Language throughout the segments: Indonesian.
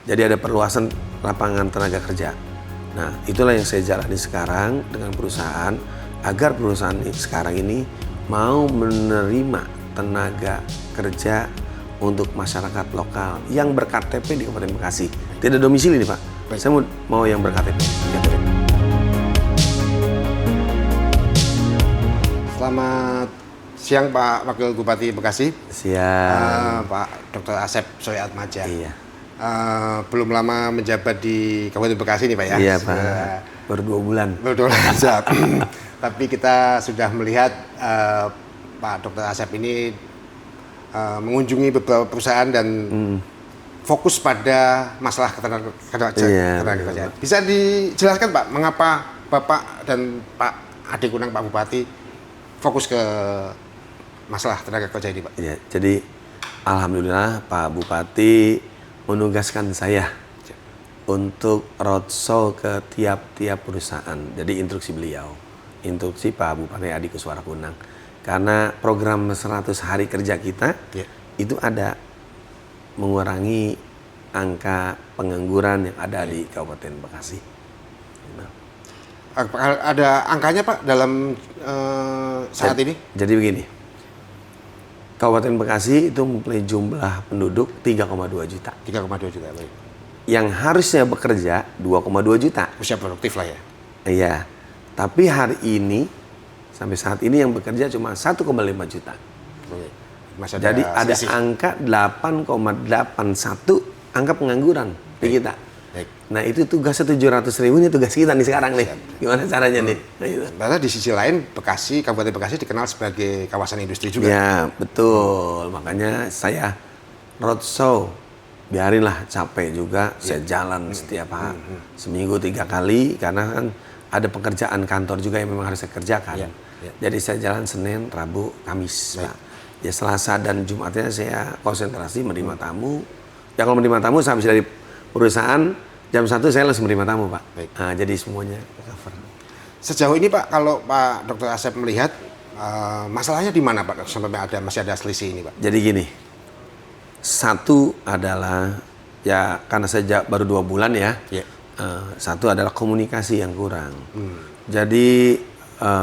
Jadi ada perluasan lapangan tenaga kerja. Nah, itulah yang saya jalani sekarang dengan perusahaan, agar perusahaan sekarang ini mau menerima tenaga kerja untuk masyarakat lokal yang ber-KTP di Kabupaten Bekasi. Tidak domisili nih Pak. Baik. Saya mau yang ber-KTP. Selamat siang Pak Wakil Bupati Bekasi. Siap. Pak Dr. Asep Soeatmadja. Iya. Belum lama menjabat di Kabupaten Bekasi nih Pak ya? Iya Pak, baru 2 bulan. Baru 2 bulan aja. Tapi kita sudah melihat Pak Dr. Asep ini mengunjungi beberapa perusahaan dan fokus pada masalah ketenaga kerjaan. Bisa dijelaskan Pak, mengapa Bapak dan Pak Ade Kunang, Pak Bupati, fokus ke masalah tenaga kerja ini Pak? Ya, jadi alhamdulillah Pak Bupati menugaskan saya untuk roadshow ke tiap-tiap perusahaan. Jadi instruksi beliau, instruksi Pak Bupati Adi Kuswara Kunang. Karena program 100 hari kerja kita itu ada mengurangi angka pengangguran yang ada di Kabupaten Bekasi. Ada angkanya Pak dalam saat ini? Jadi begini, Kabupaten Bekasi itu mempunyai jumlah penduduk 3,2 juta. 3,2 juta, baik. Yang harusnya bekerja 2,2 juta. Usia produktif lah ya? Iya, tapi hari ini, sampai saat ini yang bekerja cuma 1,5 juta. Masih Jadi ada selisih. angka 8,81 angka pengangguran di kita. Baik. Nah itu tugasnya 700.000, ini tugas kita nih sekarang nih. Gimana caranya nih? Nah, itu. Karena di sisi lain Bekasi, Kabupaten Bekasi dikenal sebagai kawasan industri juga. Ya betul, makanya saya roadshow, biarinlah capek juga, saya jalan setiap hari, seminggu 3 kali, karena kan ada pekerjaan kantor juga yang memang harus saya kerjakan. Jadi saya jalan Senin, Rabu, Kamis. Pak. Ya Selasa dan Jumatnya saya konsentrasi menerima tamu. Ya kalau menerima tamu saya habis dari perusahaan, jam 1 saya langsung menerima tamu Pak. Nah, jadi semuanya cover. Sejauh ini Pak, kalau Pak Dr. Asep melihat masalahnya di mana Pak sampai masih ada selisih ini Pak? Jadi gini, satu adalah ya karena saya baru 2 bulan ya. Satu adalah komunikasi yang kurang. Jadi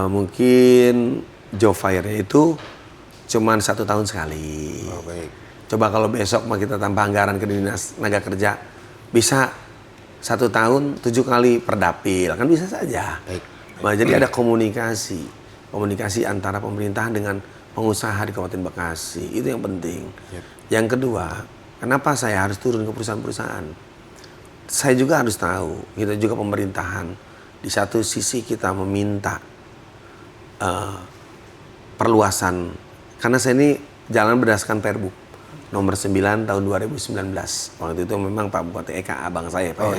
mungkin job fair-nya itu cuman 1 tahun sekali. Oh, baik. Coba kalau besok mau kita tambah anggaran ke Dinas Tenaga Kerja, bisa 1 tahun 7 kali per dapil, kan bisa saja. Nah, jadi ada komunikasi antara pemerintahan dengan pengusaha di Kabupaten Bekasi, itu yang penting. Yang kedua, kenapa saya harus turun ke perusahaan-perusahaan? Saya juga harus tahu, kita juga pemerintahan, di satu sisi kita meminta perluasan, karena saya ini jalan berdasarkan Perbu nomor 9 tahun 2019. Waktu itu memang Pak Bupati Eka abang saya Pak.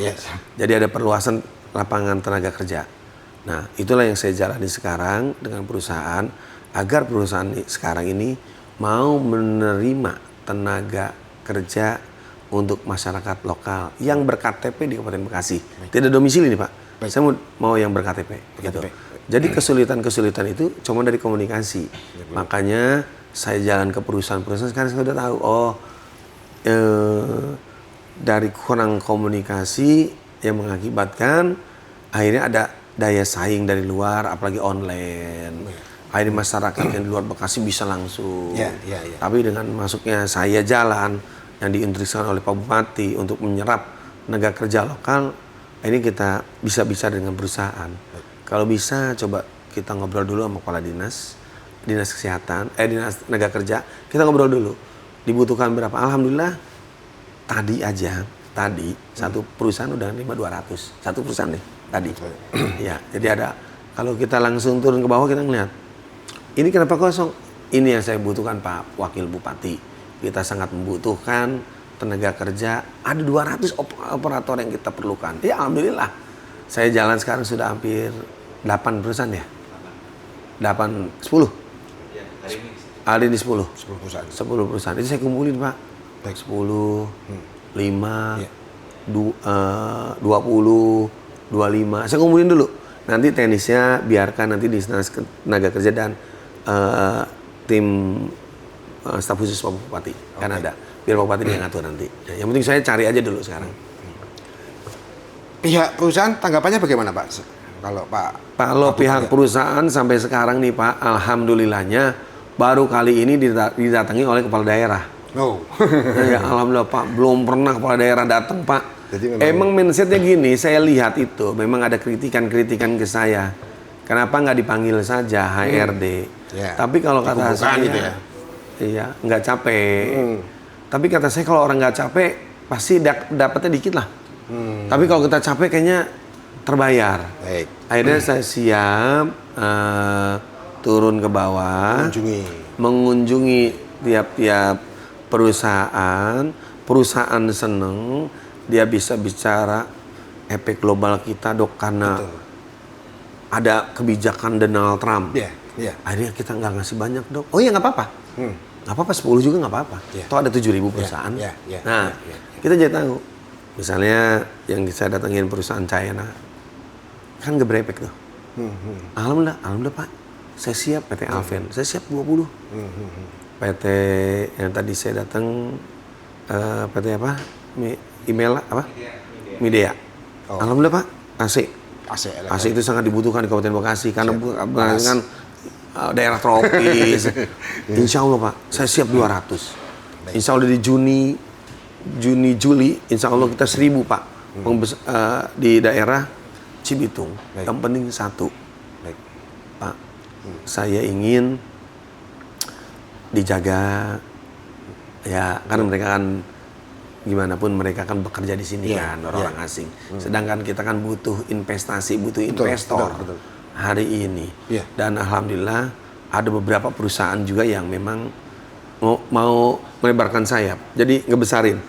Jadi ada perluasan lapangan tenaga kerja. Nah, itulah yang saya jalani sekarang dengan perusahaan, agar perusahaan sekarang ini mau menerima tenaga kerja untuk masyarakat lokal yang ber-KTP di Kabupaten Bekasi. Tidak domisili nih Pak. Saya mau yang ber-KTP. Gitu. Jadi kesulitan-kesulitan itu cuma dari komunikasi. Makanya saya jalan ke perusahaan-perusahaan, sekarang saya sudah tahu, dari kurang komunikasi yang mengakibatkan akhirnya ada daya saing dari luar, apalagi online. Akhirnya masyarakat yang di luar Bekasi bisa langsung. Tapi dengan masuknya saya jalan yang diinstruksikan oleh Pak Bupati untuk menyerap tenaga kerja lokal, ini kita bisa bicara dengan perusahaan. Kalau bisa coba kita ngobrol dulu sama kepala dinas kesehatan, dinas tenaga kerja, kita ngobrol dulu. Dibutuhkan berapa? Alhamdulillah tadi satu perusahaan udah nerima 200. Satu perusahaan nih tadi. Ya, jadi ada, kalau kita langsung turun ke bawah kita ngeliat, ini kenapa kosong? Ini yang saya butuhkan Pak Wakil Bupati. Kita sangat membutuhkan tenaga kerja, ada 200 operator yang kita perlukan. Ya alhamdulillah. Saya jalan sekarang sudah hampir 8 perusahaan ya? 10? Hari ini 10 perusahaan. 10 perusahaan. Itu saya kumpulin Pak. 10, 5, 20, 25. Saya kumpulin dulu. Nanti teknisnya biarkan nanti di Dinas Tenaga Kerja dan tim staf khusus Pak Bupati. Kan ada. Biar Pak Bupati dia ngatur nanti. Yang penting saya cari aja dulu sekarang. pihak perusahaan tanggapannya bagaimana Pak? Kalau Pihak perusahaan sampai sekarang nih Pak, alhamdulillahnya baru kali ini didatangi oleh kepala daerah. Oh. Ya, alhamdulillah Pak, belum pernah kepala daerah datang Pak. Jadi emang mindsetnya gini, saya lihat itu memang ada kritikan ke saya. Kenapa nggak dipanggil saja HRD? Yeah. Tapi kalau kata saya, gitu ya? Iya nggak capek. Tapi kata saya kalau orang nggak capek pasti dapatnya dikit lah. Tapi kalau kita capek kayaknya terbayar. Baik. Akhirnya saya siap turun ke bawah, mengunjungi tiap-tiap perusahaan seneng dia bisa bicara efek global kita dok karena ada kebijakan Donald Trump. Akhirnya kita nggak ngasih banyak dok. Oh iya nggak apa-apa. Nggak apa-apa 10 juga nggak apa-apa. Toh ada 7.000 perusahaan. Nah kita jadi tahu. Misalnya yang saya datangin perusahaan China kan gebrepek tuh. Alhamdulillah Pak. Saya siap PT Alven, saya siap 20. PT yang tadi saya datang PT apa? Email apa? Media. Alhamdulillah Pak, AC itu sangat dibutuhkan di Kabupaten Bekasi karena kan daerah tropis. Insya Allah Pak, saya siap 200. Insya Allah di Juni Juli, Insya Allah kita 1.000 Pak di daerah Cibitung. Yang penting satu, Pak, saya ingin dijaga ya kan mereka kan gimana pun mereka kan bekerja di sini kan orang asing. Sedangkan kita kan butuh investasi, butuh investor hari ini. Dan alhamdulillah ada beberapa perusahaan juga yang memang mau melebarkan sayap. Jadi ngebesarin.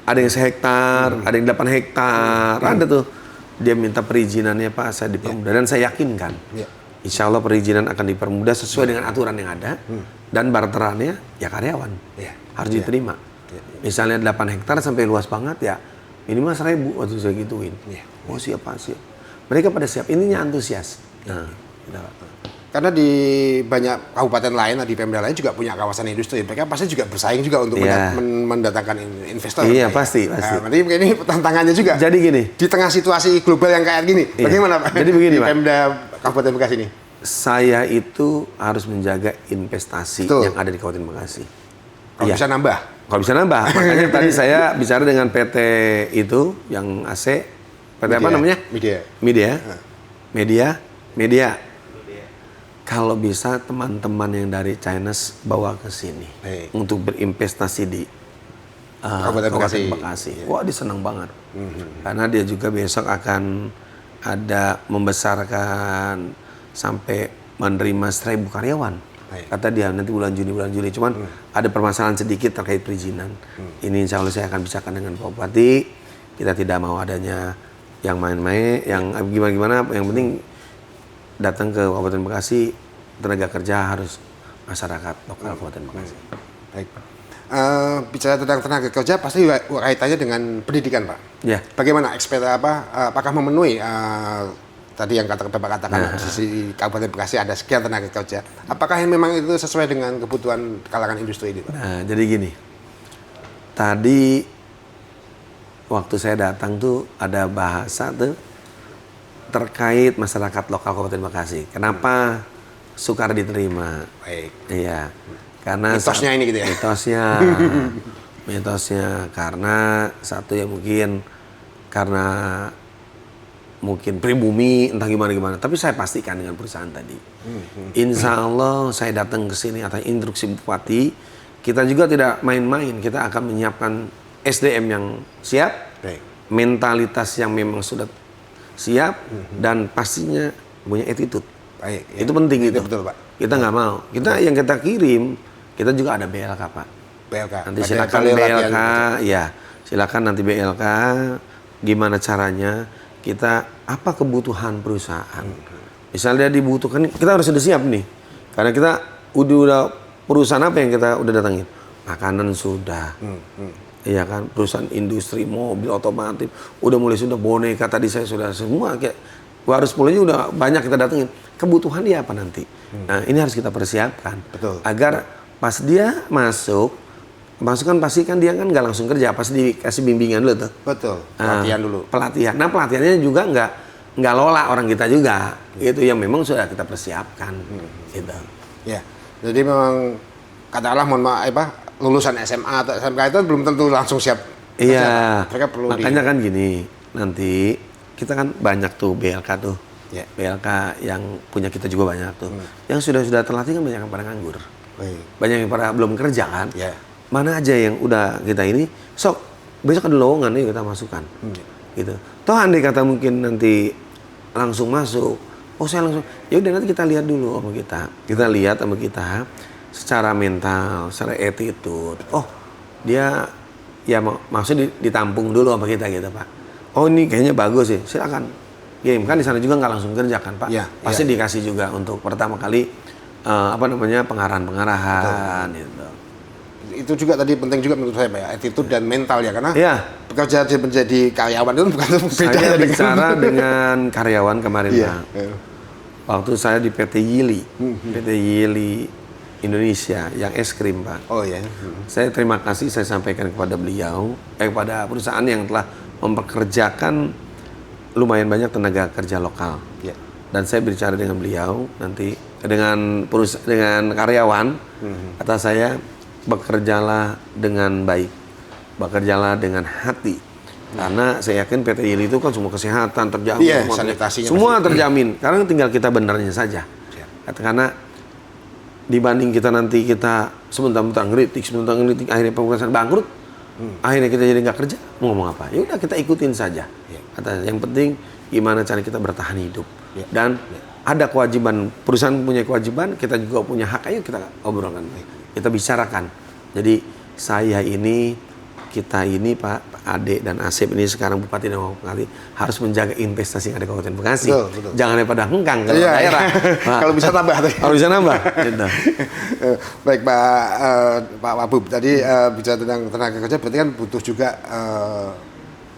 Ada yang 1 hektar, ada yang 8 hektar, ada tuh. Dia minta perizinannya Pak, saya dipermudah dan saya yakinkan. Insya Allah perizinan akan dipermudah sesuai dengan aturan yang ada dan barterannya ya karyawan harus diterima. Misalnya 8 hektar sampai luas banget ya minimal 1.000 waktu saya gituin. Oh siap Pak, siap. Mereka pada siap, ininya antusias. Karena di banyak kabupaten lain, di Pemda lain juga punya kawasan industri. Mereka pasti juga bersaing juga untuk mendatangkan investor. Iya pasti. Berarti ini tantangannya juga. Jadi gini. Di tengah situasi global yang kayak gini, bagaimana Pak? Jadi begini Pak. Pemda Kabupaten Bekasi ini. Saya itu harus menjaga investasi yang ada di Kabupaten Bekasi. Kalau bisa nambah. Kalau bisa nambah. Makanya tadi saya bicara dengan PT itu yang AC. PT apa namanya? Media. Kalau bisa teman-teman yang dari China bawa ke sini untuk berinvestasi di Kabupaten Bekasi. Wah, dia senang banget. Karena dia juga besok akan ada membesarkan sampai menerima 1.000 karyawan. Kata dia nanti bulan Juni. Cuman ada permasalahan sedikit terkait perizinan. Ini insya Allah saya akan bicarakan dengan Pak Bupati. Kita tidak mau adanya yang main-main, yang gimana-gimana. Yang penting datang ke Kabupaten Bekasi, tenaga kerja harus masyarakat lokal Kabupaten Bekasi. Baik. Bicara tentang tenaga kerja pasti kaitannya dengan pendidikan Pak. Bagaimana apakah memenuhi tadi yang Bapak katakan di Kabupaten Bekasi ada sekian tenaga kerja. Apakah memang itu sesuai dengan kebutuhan kalangan industri ini Pak? Nah jadi gini, tadi waktu saya datang tuh ada bahasa tuh terkait masyarakat lokal Kabupaten Bekasi. Kenapa sukar diterima? Iya. Karena mitosnya ini gitu ya. Mitosnya karena satu ya mungkin karena pribumi entah gimana. Tapi saya pastikan dengan perusahaan tadi. Insya Allah saya datang ke sini atas instruksi Bupati, kita juga tidak main-main. Kita akan menyiapkan SDM yang siap, mentalitas yang memang sudah siap dan pastinya punya attitude. Itu penting itu. Betul Pak. Kita nggak mau. Yang kita kirim, kita juga ada BLK Pak. Nanti silakan BLK, silakan nanti BLK. Gimana caranya? Kita apa kebutuhan perusahaan? Misalnya dibutuhkan, kita harus sudah siap nih. Karena kita udah perusahaan apa yang kita udah datangin? Makanan sudah. Iya kan, perusahaan industri, mobil otomotif, udah mulai sudah boneka tadi saya sudah semua kayak harus mulainya udah banyak kita datengin. Kebutuhan dia apa nanti? Nah ini harus kita persiapkan agar pas dia masuk masukan pasti kan dia kan nggak langsung kerja, pasti dikasih bimbingan dulu tuh. Betul, pelatihan dulu. Pelatihan. Nah pelatihannya juga nggak lola orang kita juga. Itu yang memang sudah kita persiapkan. Gitu. Ya, jadi memang katakanlah mohon maaf lulusan SMA atau SMK itu belum tentu langsung siap. Iya. Mereka perlu makanya kan gini, nanti kita kan banyak tuh BLK tuh. Ya. BLK yang punya kita juga banyak tuh. Yang sudah terlatih kan banyak yang pada nganggur. Banyak yang pada belum kerja kan. Ya. Mana aja yang udah kita ini, sok besok ada lowongan nih kita masukkan. Gitu. Toh andai kata mungkin nanti langsung masuk, saya langsung, ya udah nanti kita lihat dulu sama kita. Kita lihat sama kita secara mental, secara attitude. Oh, dia ya maksudnya ditampung dulu sama kita gitu, Pak. Oh, ini kayaknya bagus sih. Silakan. Game kan di sana juga nggak langsung kerja kan, Pak. Ya, pasti dikasih juga untuk pertama kali pengarahan gitu. Itu juga tadi penting juga menurut saya Pak ya, attitude dan mental ya, karena bekerja menjadi karyawan itu bukan beda. Saya bicara dengan karyawan kemarin Pak. Waktu saya di PT Yili, PT Yili Indonesia yang es krim Pak. Oh ya. Saya terima kasih saya sampaikan kepada beliau, kepada perusahaan yang telah mempekerjakan lumayan banyak tenaga kerja lokal. Ya. Dan saya bicara dengan beliau nanti dengan karyawan, kata saya, bekerjalah dengan baik, bekerjalah dengan hati. Karena saya yakin PT Yili itu kan semua kesehatan terjamin, semua terjamin. Karena tinggal kita benarnya saja. Karena dibanding kita nanti kita sebentar-bentar ngeritik, akhirnya perusahaan bangkrut, akhirnya kita jadi nggak kerja, mau ngomong apa? Ya udah kita ikutin saja. Kata yang penting gimana cara kita bertahan hidup. Dan ada kewajiban, perusahaan punya kewajiban, kita juga punya hak, ayo kita obrolkan. Kita bicarakan. Jadi saya ini, kita ini Pak Ade dan Asep ini sekarang Bupati dan Wakil Bupati harus menjaga investasi yang ada di Kabupaten Bekasi. Betul. Jangan daripada hengkang ke daerah. Nah, kalau bisa tambah. Kalau bisa nambah. Gitu. Baik Pak Wabub, tadi bicara tentang tenaga kerja berarti kan butuh juga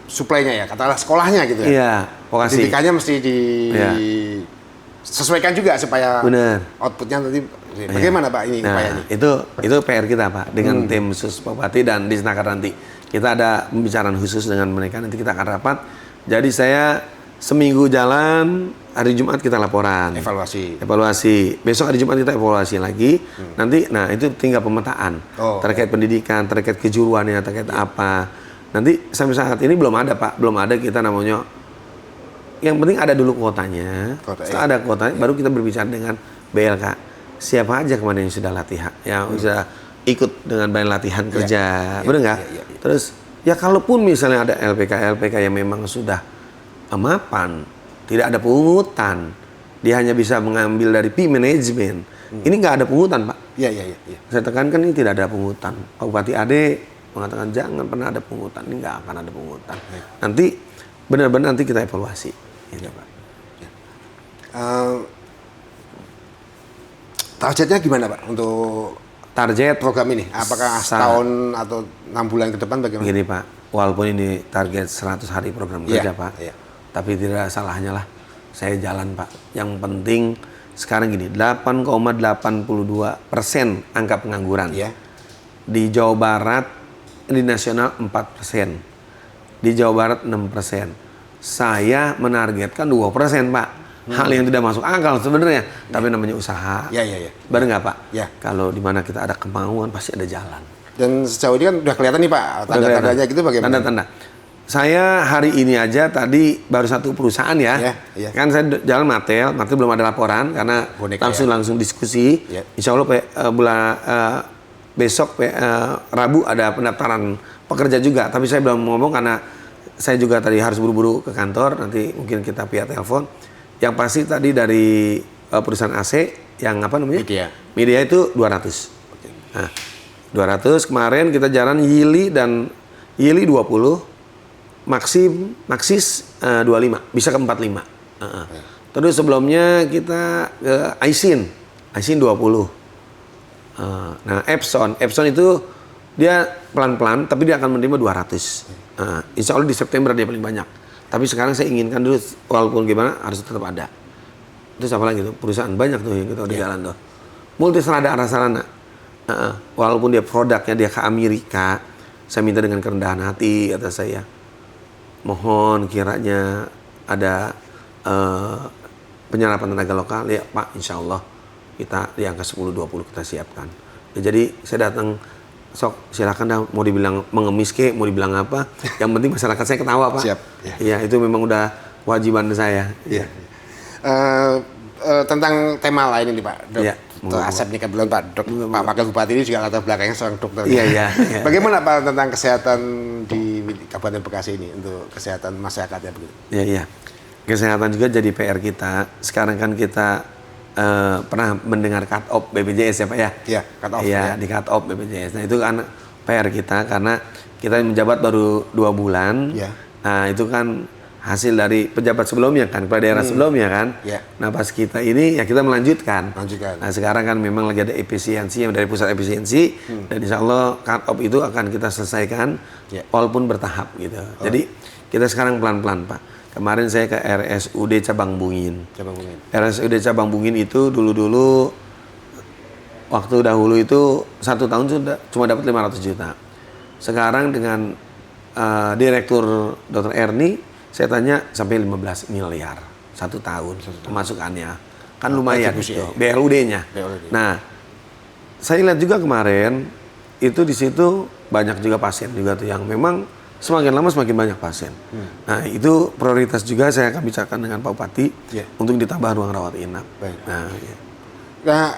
suplainya ya, katakanlah sekolahnya gitu ya. Iya, vokasi. Pendidikannya mesti disesuaikan juga supaya outputnya nanti. Bagaimana Pak ini upayanya? Itu PR kita Pak dengan tim khusus Bupati dan Disnaker nanti. Kita ada pembicaraan khusus dengan mereka, nanti kita akan rapat. Jadi saya seminggu jalan, hari Jumat kita laporan. Evaluasi. Besok hari Jumat kita evaluasi lagi. Nanti, itu tinggal pemetaan. Terkait pendidikan, terkait kejuruannya, terkait apa. Nanti sampai saat ini belum ada Pak. Belum ada kita namanya. Yang penting ada dulu kuotanya. Setelah ada kuotanya, baru kita berbicara dengan BLK. Siapa aja kemarin yang sudah latihan, yang sudah ikut dengan bahan latihan kerja, benar nggak? Terus ya kalaupun misalnya ada LPK yang memang sudah mapan, tidak ada pungutan, dia hanya bisa mengambil dari P management. Ini nggak ada pungutan Pak. Iya. Saya tekankan ini tidak ada pungutan. Pak Bupati Ade mengatakan jangan pernah ada pungutan, ini nggak akan ada pungutan. Nanti benar-benar nanti kita evaluasi, gitu Pak. Targetnya gimana Pak untuk target program ini? Apakah setahun atau 6 bulan ke depan bagaimana? Begini Pak, walaupun ini target 100 hari program kerja Pak, tapi tidak salahnya lah saya jalan Pak. Yang penting sekarang gini, 8,82% angka pengangguran. Di Jawa Barat, di nasional 4%. Di Jawa Barat 6%. Saya menargetkan 2% Pak. Hal yang tidak masuk akal sebenarnya, tapi namanya usaha. Benar nggak Pak? Kalau di mana kita ada kemauan pasti ada jalan. Dan sejauh ini kan udah kelihatan nih Pak, tanda-tandanya gitu bagaimana? Tanda-tanda. Saya hari ini aja tadi baru satu perusahaan ya. Kan saya jalan Matel belum ada laporan karena langsung diskusi. Insya Allah besok Rabu ada pendaftaran pekerja juga, tapi saya belum ngomong karena saya juga tadi harus buru-buru ke kantor. Nanti mungkin kita via telepon. Yang pasti tadi dari perusahaan AC yang apa namanya? Media itu 200. Nah, 200 kemarin kita jalan Yili 20, Maxis 25, bisa ke 45. Terus sebelumnya kita ke Aisin 20. Nah, Epson itu dia pelan-pelan tapi dia akan menerima 200. Insya Allah di September dia paling banyak. Tapi sekarang saya inginkan dulu, walaupun gimana harus tetap ada. Terus apa lagi tuh? Perusahaan banyak tuh yang kita udah jalan tuh. Multistrada Arasarana. Walaupun dia produknya dia ke Amerika, saya minta dengan kerendahan hati, kata saya, mohon kiranya ada penyerapan tenaga lokal. Ya Pak, insya Allah kita di angka 10-20 kita siapkan. Ya, jadi saya datang, sok silakan dah, mau dibilang mengemis ke, mau dibilang apa, yang penting masyarakat saya ketawa Pak. Siap. Ya, itu memang udah kewajiban saya. Iya. Tentang tema lain ini Pak, Iya. Dr. Asep ini kebetulan Pak Wakil Bupati ini juga latar belakangnya seorang dokter. Iya. Bagaimana Pak tentang kesehatan di Kabupaten Bekasi ini untuk kesehatan masyarakatnya begitu? Iya. Kesehatan juga jadi PR kita. Sekarang kan kita pernah mendengar cut off BPJS ya Pak ya? Iya, cut off. Iya, di cut off BPJS. Nah itu kan PR kita karena kita menjabat baru 2 bulan. Iya. Nah itu kan hasil dari pejabat sebelumnya kan, kepala daerah sebelumnya kan. Iya. Nah pas kita ini ya kita melanjutkan. Lanjutkan. Nah sekarang kan memang lagi ada efisiensi yang dari pusat efisiensi dan insya Allah cut off itu akan kita selesaikan walaupun bertahap gitu. Jadi kita sekarang pelan-pelan Pak. Kemarin saya ke RSUD Cabang Bungin. RSUD Cabang Bungin itu dulu waktu dahulu itu 1 tahun sudah cuma dapat 500 juta. Sekarang dengan Direktur Dr. Erni, saya tanya sampai 15 miliar 1 tahun pemasukannya. Kan lumayan gitu, BLUD-nya. Nah, saya lihat juga kemarin itu di situ banyak juga pasien juga tuh yang memang semakin lama semakin banyak pasien. Nah, itu prioritas juga saya akan bicarakan dengan Pak Bupati untuk ditambah ruang rawat inap. Nah,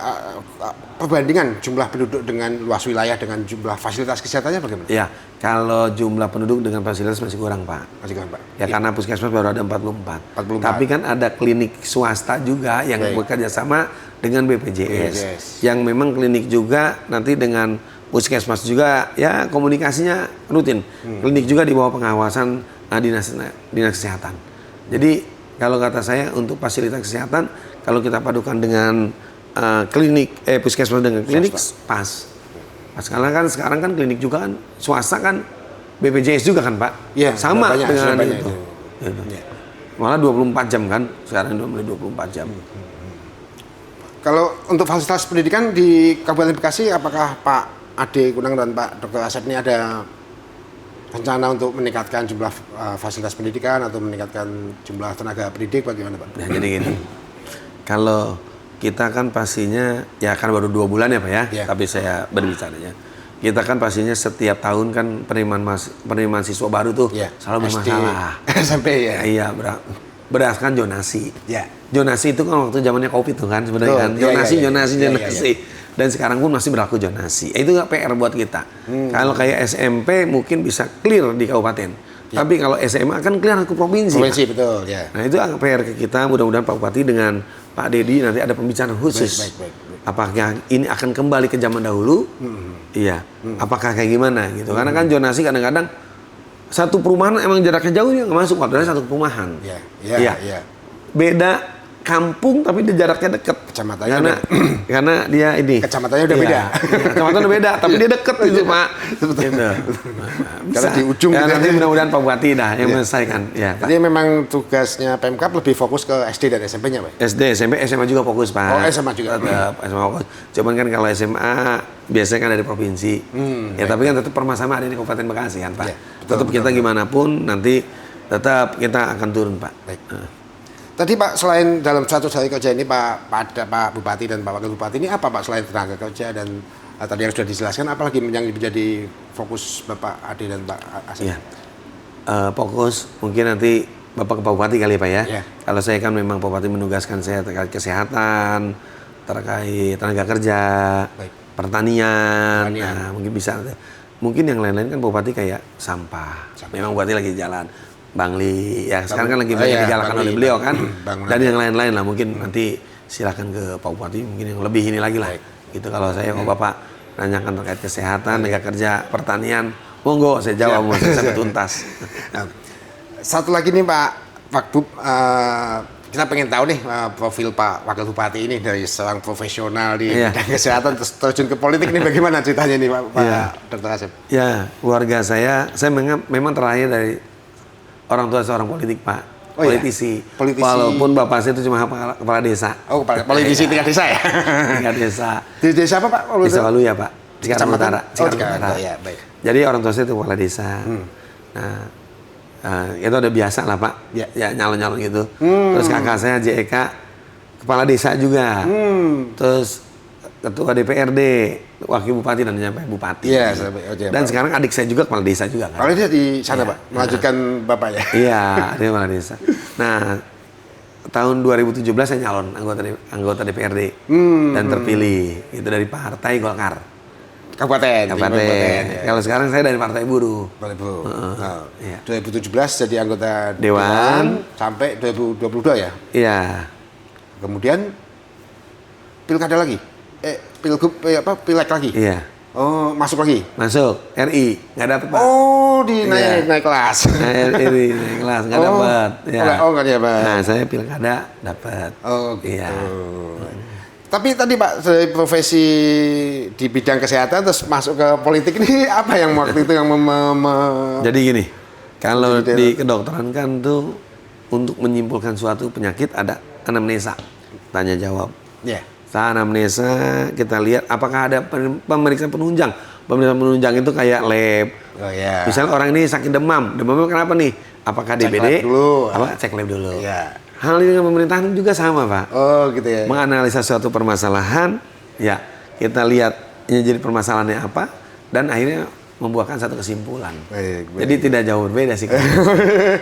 perbandingan jumlah penduduk dengan luas wilayah dengan jumlah fasilitas kesehatannya bagaimana? Ya, kalau jumlah penduduk dengan fasilitas masih kurang Pak. Masih kurang Pak. Ya, karena puskesmas baru ada 44. Tapi kan ada klinik swasta juga yang bekerja sama dengan BPJS. Yang memang klinik juga nanti dengan puskesmas juga ya komunikasinya rutin. Klinik juga di bawah pengawasan dinas kesehatan. Jadi kalau kata saya untuk fasilitas kesehatan kalau kita padukan dengan puskesmas dengan klinik pas. Karena kan sekarang kan klinik juga kan swasta kan BPJS juga kan Pak. Ya, sama dengan itu. Malah 24 jam kan sekarang udah mulai 24 jam. Kalau untuk fasilitas pendidikan di Kabupaten Bekasi apakah Pak Ade Kunang dan Pak Dr. Asep ini ada rencana untuk meningkatkan jumlah fasilitas pendidikan atau meningkatkan jumlah tenaga pendidik bagaimana Pak? Nah, jadi gini, kalau kita kan pastinya ya kan baru 2 bulan ya Pak ya, tapi saya berbicaranya. Kita kan pastinya setiap tahun kan penerimaan siswa baru tuh selalu bermasalah. SMP ya? Iya, berdasarkan zonasi. Zonasi itu kan waktu zamannya COVID tuh kan sebenarnya kan. Zonasi. Dan sekarang pun masih berlaku zonasi. Itu nggak PR buat kita. Kalau kayak SMP mungkin bisa clear di kabupaten. Tapi kalau SMA kan clear ke provinsi. Provinsi betul ya. Nah itu PR ke kita. Mudah-mudahan Pak Bupati dengan Pak Dedi nanti ada pembicaraan khusus. Baik. Apakah ini akan kembali ke zaman dahulu? Iya. Apakah kayak gimana gitu? Karena kan zonasi kadang-kadang satu perumahan emang jaraknya jauh ya nggak masuk. Padahal satu perumahan. Iya. Beda kampung tapi dia jaraknya dekat. Kecamatannya karena dia ini. Kecamatannya udah beda. Kecamatan udah beda, tapi dia dekat gitu Pak. Gitu. Karena di ujung. Ya, nanti mudah-mudahan Pak Bupati dah yang menyelesaikan. Ya, jadi memang tugasnya Pemkab lebih fokus ke SD dan SMP-nya Pak? SD, SMP, SMA juga fokus Pak. Oh SMA juga? Tetap SMA fokus. Cuman kan kalau SMA biasanya kan dari provinsi. Tapi kan tetap permasalahan ada di Kabupaten Bekasi kan Pak. Tetap kita gimana pun nanti tetap kita akan turun Pak. Baik. Tadi Pak, selain dalam 100 hari kerja ini Pak Bupati dan Pak Wakil Bupati ini apa Pak selain tenaga kerja dan tadi yang sudah dijelaskan, apalagi yang menjadi fokus Bapak Ade dan Pak Asep? Ya. Fokus mungkin nanti Bapak Bupati kali Pak ya. Kalau saya kan memang Bupati menugaskan saya terkait kesehatan, terkait tenaga kerja, pertanian. Nah, mungkin bisa. Mungkin yang lain-lain kan Bupati kayak sampah. Memang Bupati lagi jalan. Bangli, ya sekarang kan lagi banyak digalakan oleh beliau kan, dan yang lain-lain lah mungkin nanti silakan ke Pak Bupati mungkin yang lebih ini lagi lah. Gitu kalau saya mau Bapak nanyakan terkait kesehatan, tenaga kerja, pertanian, monggo saya jawab sampai tuntas. Satu lagi nih Pak kita pengen tahu nih profil Pak Wakil Bupati ini dari seorang profesional di bidang kesehatan terjun ke politik ini bagaimana ceritanya nih Pak Dr. Asep? Ya, keluarga saya memang terakhir dari orang tua seorang politik Pak. Oh, iya? politisi. Politisi. Walaupun bapak saya itu cuma kepala desa. Oh, politisi tingkat desa ya? Tingkat desa. Di desa apa Pak? Desa Waluya Pak. Cikarang Kecamatan? Utara. Oh, Cikarang Utara. Ya, baik. Jadi orang tua saya itu kepala desa. Nah, itu udah biasa lah Pak. Ya nyalon-nyalon gitu. Terus kakak saya JEK kepala desa juga. Terus ketua DPRD, wakil bupati dan nyampe bupati. Iya, dan sekarang adik saya juga kepala desa juga kan. Kalau dia di sana Pak, melanjutkan Bapak ya? Iya, dia kepala desa. Nah, tahun 2017 saya nyalon anggota DPRD dan terpilih. Itu dari Partai Golkar. Kabupaten. Ya. Kalau sekarang saya dari Partai Buruh. Partai Buruh. Iya. 2017 jadi anggota Dewan sampai 2022 ya? Iya. Kemudian pilkada lagi? Pileg lagi? Iya. Oh, masuk lagi? Masuk RI, nggak dapet Pak. Oh, naik kelas. RI naik kelas nggak dapet. Ya. Nggak dapat. Nah, saya pilkada dapet. Oh, gitu. Iya. Tapi tadi Pak, dari profesi di bidang kesehatan terus masuk ke politik ini apa yang waktu itu yang Jadi gini, kalau di kedokteran kan tuh untuk menyimpulkan suatu penyakit ada anamnesa, tanya jawab. Ya. Setelah anamnesa kita lihat apakah ada pemeriksaan penunjang. Pemeriksaan penunjang itu kayak lab. Oh ya. Misalnya orang ini sakit demam, demamnya kenapa nih? Apakah Cek DBD? lab dulu. Cek lab dulu. Ya. Hal ini dengan pemerintahan juga sama Pak. Oh gitu ya. Menganalisa suatu permasalahan, ya kita lihat ini jadi permasalahannya apa, dan akhirnya membuahkan satu kesimpulan. Baik. Jadi tidak jauh berbeda sih.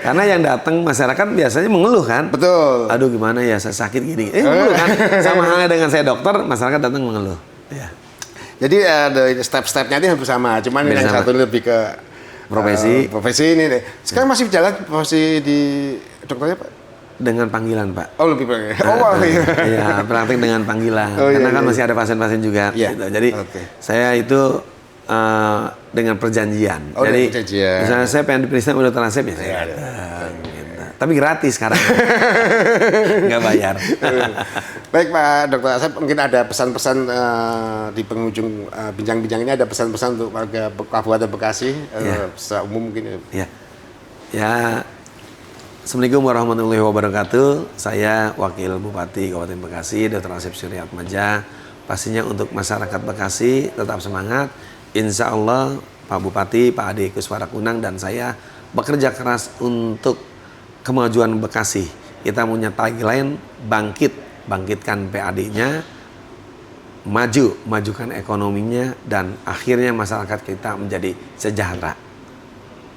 Karena yang datang masyarakat biasanya mengeluh kan. Betul. Aduh gimana ya saya sakit gini. Mengeluh kan. Sama halnya dengan saya dokter, masyarakat datang mengeluh. Ya. Jadi step-stepnya ini hampir sama, cuman yang sama. satu lebih ke Profesi. profesi ini deh. Sekarang masih jalan profesi di dokternya Pak? Dengan panggilan Pak. Oh lebih banyak. Oh iya. Iya, praktik dengan panggilan. Oh, Karena iya, kan iya. masih ada pasien-pasien juga. Iya. Gitu. Jadi saya itu dengan perjanjian. Oh, jadi perjanjian. misalnya saya pengen diperiksa oleh dokter Asep ya saya datang, gitu. Tapi gratis sekarang. Nggak bayar. Baik Pak Dr. Asep, mungkin ada pesan-pesan di penghujung bincang-bincang ini, ada pesan-pesan untuk warga Kabupaten Bekasi secara umum mungkin. Ya. Ya. Assalamualaikum warahmatullahi wabarakatuh. Saya Wakil Bupati Kabupaten Bekasi, Dr. Asep Suryatmaja. Pastinya untuk masyarakat Bekasi tetap semangat. Insya Allah Pak Bupati, Pak Ade Kuswarakunang dan saya bekerja keras untuk kemajuan Bekasi. Kita punya tagline bangkitkan PAD-nya, majukan ekonominya, dan akhirnya masyarakat kita menjadi sejahtera.